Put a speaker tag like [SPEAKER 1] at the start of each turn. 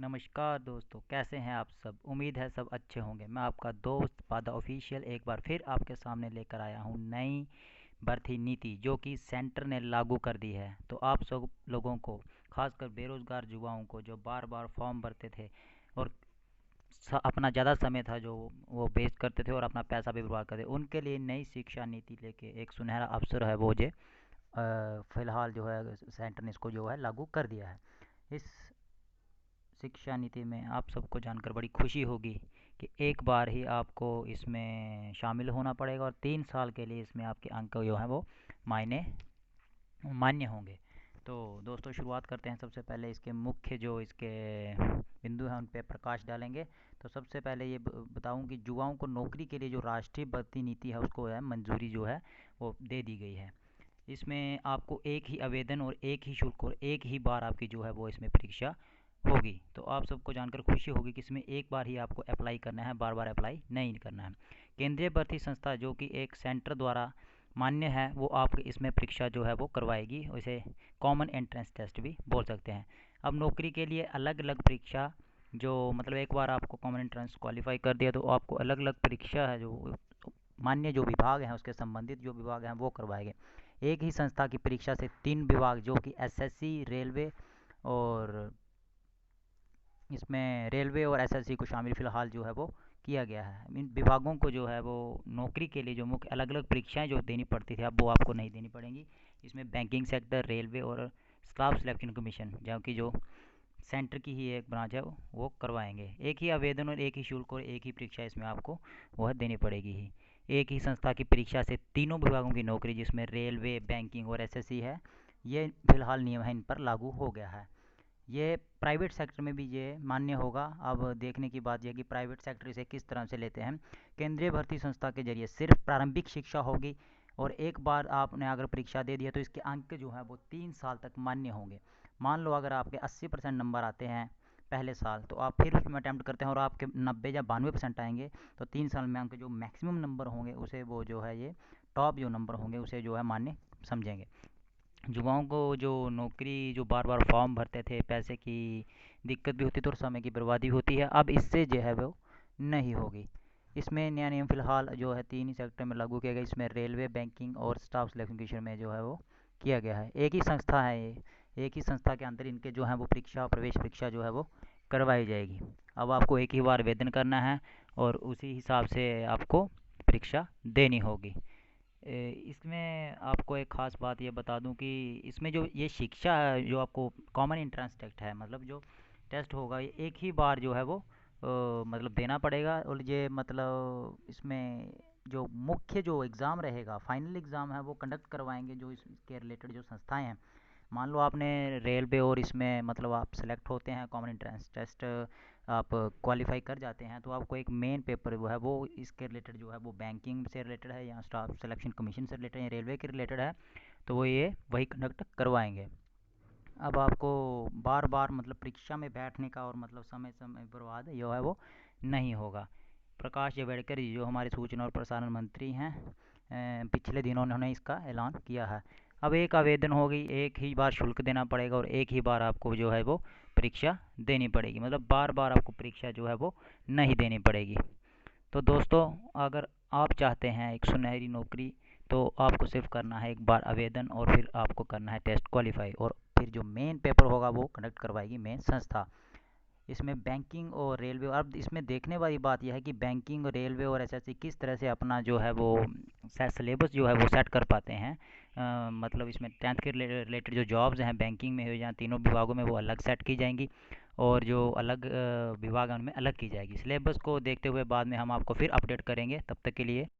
[SPEAKER 1] नमस्कार दोस्तों, कैसे हैं आप सब। उम्मीद है सब अच्छे होंगे। मैं आपका दोस्त पादा ऑफिशियल एक बार फिर आपके सामने लेकर आया हूं नई भर्ती नीति जो कि सेंटर ने लागू कर दी है। तो आप सब लोगों को, खासकर बेरोज़गार युवाओं को जो बार बार फॉर्म भरते थे और अपना ज़्यादा समय था जो वो वेस्ट करते थे और अपना पैसा भी बर्बाद करते, उनके लिए नई शिक्षा नीति लेके एक सुनहरा अवसर है वो जे फ़िलहाल जो है सेंटर ने इसको जो है लागू कर दिया है। इस शिक्षा नीति में आप सबको जानकर बड़ी खुशी होगी कि एक बार ही आपको इसमें शामिल होना पड़ेगा और 3 साल के लिए इसमें आपके अंक जो हैं वो मायने मान्य होंगे। तो दोस्तों, शुरुआत करते हैं। सबसे पहले इसके मुख्य जो इसके बिंदु हैं उन पे प्रकाश डालेंगे। तो सबसे पहले ये बताऊं कि युवाओं को नौकरी के लिए जो राष्ट्रीय भर्ती नीति है उसको है मंजूरी जो है वो दे दी गई है। इसमें आपको एक ही आवेदन और एक ही शुल्क और एक ही बार आपकी जो है वो इसमें परीक्षा होगी। तो आप सबको जानकर खुशी होगी कि इसमें एक बार ही आपको अप्लाई करना है, बार बार अप्लाई नहीं करना है। केंद्रीय भर्ती संस्था जो कि एक सेंटर द्वारा मान्य है वो आपके इसमें परीक्षा जो है वो करवाएगी। उसे कॉमन एंट्रेंस टेस्ट भी बोल सकते हैं। अब नौकरी के लिए अलग अलग परीक्षा, जो मतलब एक बार आपको कॉमन एंट्रेंस क्वालिफाई कर दिया तो आपको अलग अलग परीक्षा है जो मान्य जो विभाग हैं उसके संबंधित जो विभाग हैं वो करवाएंगे। एक ही संस्था की परीक्षा से 3 विभाग जो कि एसएससी, रेलवे और इसमें रेलवे और एसएससी को शामिल फ़िलहाल जो है वो किया गया है। इन विभागों को जो है वो नौकरी के लिए जो मुख्य अलग अलग परीक्षाएं जो देनी पड़ती थी अब वो आपको नहीं देनी पड़ेंगी। इसमें बैंकिंग सेक्टर, रेलवे और स्टाफ सिलेक्शन कमीशन जो कि जो सेंटर की ही एक ब्रांच है वो करवाएंगे। एक ही आवेदन और एक ही शुल्क और एक ही परीक्षा इसमें आपको वह देनी पड़ेगी ही। एक ही संस्था की परीक्षा से तीनों विभागों की नौकरी जिसमें रेलवे, बैंकिंग और एसएससी है, ये फिलहाल नियम है इन पर लागू हो गया है। ये प्राइवेट सेक्टर में भी ये मान्य होगा। अब देखने की बात यह कि प्राइवेट सेक्टर इसे किस तरह से लेते हैं। केंद्रीय भर्ती संस्था के जरिए सिर्फ प्रारंभिक शिक्षा होगी और एक बार आपने अगर परीक्षा दे दिया तो इसके अंक जो है वो 3 साल तक मान्य होंगे। मान लो अगर आपके 80% नंबर आते हैं पहले साल तो आप फिर उसमें अटैम्प्ट करते हैं और आपके 90 या 92% आएंगे तो 3 साल में अंक जो मैक्सिमम नंबर होंगे उसे वो जो है ये टॉप जो नंबर होंगे उसे जो है मान्य समझेंगे। युवाओं को जो नौकरी जो बार बार फॉर्म भरते थे, पैसे की दिक्कत भी होती थी और समय की बर्बादी होती है, अब इससे जो है वो नहीं होगी। इसमें नया नियम फ़िलहाल जो है 3 ही सेक्टर में लागू किया गया। इसमें रेलवे, बैंकिंग और स्टाफ सिलेक्शन कमीशन में जो है वो किया गया है। एक ही संस्था है ये, एक ही संस्था के अंदर इनके जो है वो परीक्षा, प्रवेश परीक्षा जो है वो करवाई जाएगी। अब आपको एक ही बार आवेदन करना है और उसी हिसाब से आपको परीक्षा देनी होगी। इसमें आपको एक ख़ास बात ये बता दूं कि इसमें जो ये शिक्षा है जो आपको कॉमन एंट्रेंस टेस्ट है, मतलब जो टेस्ट होगा ये एक ही बार जो है वो मतलब देना पड़ेगा। और ये मतलब इसमें जो मुख्य जो एग्ज़ाम रहेगा, फाइनल एग्ज़ाम है वो कंडक्ट करवाएंगे जो इसके रिलेटेड जो संस्थाएं हैं। मान लो आपने रेलवे और इसमें मतलब आप सेलेक्ट होते हैं, कॉमन एंट्रेंस टेस्ट आप क्वालिफाई कर जाते हैं तो आपको एक मेन पेपर वो है वो इसके रिलेटेड जो है वो बैंकिंग से रिलेटेड है या स्टाफ सिलेक्शन कमीशन से रिलेटेड है या रेलवे के रिलेटेड है, तो वो ये वही कंडक्ट करवाएंगे। अब आपको बार बार मतलब परीक्षा में बैठने का और मतलब समय समय बर्बाद जो है वो नहीं होगा। प्रकाश जावड़ेकर जी जो हमारे सूचना और प्रसारण मंत्री हैं, पिछले दिनों उन्होंने इसका ऐलान किया है। अब एक आवेदन होगी, एक ही बार शुल्क देना पड़ेगा और एक ही बार आपको जो है वो परीक्षा देनी पड़ेगी। मतलब बार बार आपको परीक्षा जो है वो नहीं देनी पड़ेगी। तो दोस्तों, अगर आप चाहते हैं एक सुनहरी नौकरी तो आपको सिर्फ करना है एक बार आवेदन और फिर आपको करना है टेस्ट क्वालिफाई और फिर जो मेन पेपर होगा वो कंडक्ट करवाएगी मेन संस्था। इसमें बैंकिंग और रेलवे, अब इसमें देखने वाली बात यह है कि बैंकिंग और रेलवे और एसएससी किस तरह से अपना जो है वो सिलेबस जो है वो सेट कर पाते हैं। मतलब इसमें 10th के रिलेटेड जो जॉब्स हैं बैंकिंग में हो या तीनों विभागों में वो अलग सेट की जाएंगी और जो अलग विभाग हैं उनमें अलग की जाएगी। सिलेबस को देखते हुए बाद में हम आपको फिर अपडेट करेंगे। तब तक के लिए